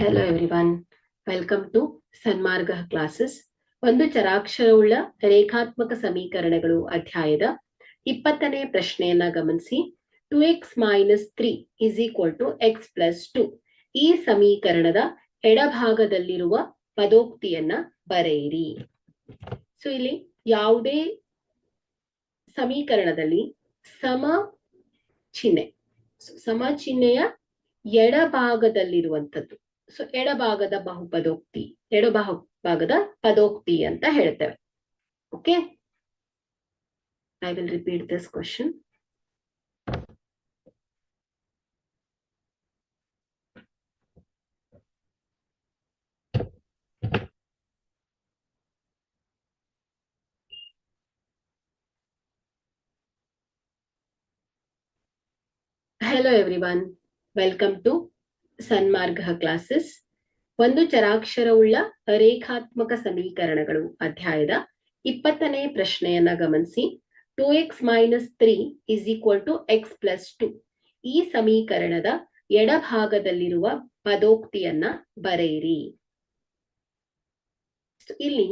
Hello everyone, welcome to Sanmarga classes. ಒಂದು ಚರಾಕ್ಷರವುಳ್ಳ ರೇಖಾತ್ಮಕ ಸಮೀಕರಣಗಳು ಅಧ್ಯಾಯದ 20ನೇ ಪ್ರಶ್ನೆಯನ್ನ ಗಮನಿಸಿ. 2x - 3 = x + 2 ಈ ಸಮೀಕರಣದ ಎಡಭಾಗದಲ್ಲಿರುವ ಪದೋಕ್ತಿಯನ್ನ ಬರೆಯಿರಿ. ಸೊ ಇಲ್ಲಿ ಯಾವುದೇ ಸಮೀಕರಣದಲ್ಲಿ ಸಮ ಚಿಹ್ನೆಯ ಎಡಭಾಗದಲ್ಲಿರುವಂಥದ್ದು, ಸೊ ಎಡಭಾಗದ ಬಹುಪದೋಕ್ತಿ, ಎಡಭಾಗದ ಪದೋಕ್ತಿ ಅಂತ ಹೇಳ್ತೇವೆ. Okay, I will repeat this question. Hello everyone, welcome to Sanmarga classes. ಒಂದು ಚರಾಕ್ಷರವುಳ್ಳ ರೇಖಾತ್ಮಕ ಸಮೀಕರಣಗಳು ಅಧ್ಯಾಯದ 20ನೇ ಪ್ರಶ್ನೆಯನ್ನ ಗಮನಿಸಿ. 2x - 3 = x + 2 ಈ ಸಮೀಕರಣದ ಎಡಭಾಗದಲ್ಲಿರುವ ಪದೋಕ್ತಿಯನ್ನ ಬರೆಯಿರಿ. ಇಲ್ಲಿ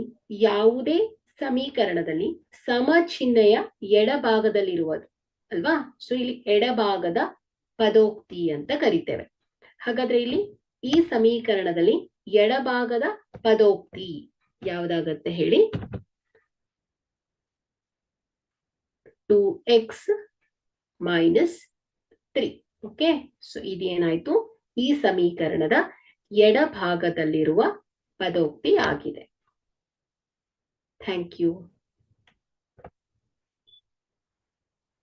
ಯಾವುದೇ ಸಮೀಕರಣದಲ್ಲಿ ಸಮ ಚಿಹ್ನೆಯ ಎಡಭಾಗದಲ್ಲಿರುವುದು ಅಲ್ವಾ, ಸೊ ಇಲ್ಲಿ ಎಡಭಾಗದ ಪದೋಕ್ತಿ ಅಂತ ಕರಿತೇವೆ. ಹಾಗಾದ್ರೆ ಇಲ್ಲಿ ಈ ಸಮೀಕರಣದಲ್ಲಿ ಎಡಭಾಗದ ಪದೋಕ್ತಿ ಯಾವ್ದಾಗತ್ತೆ ಹೇಳಿ? 2x - 3. ಓಕೆ, ಸೊ ಇದೇನಾಯ್ತು, ಈ ಸಮೀಕರಣದ ಎಡಭಾಗದಲ್ಲಿರುವ ಪದೋಕ್ತಿ ಆಗಿದೆ. Thank you.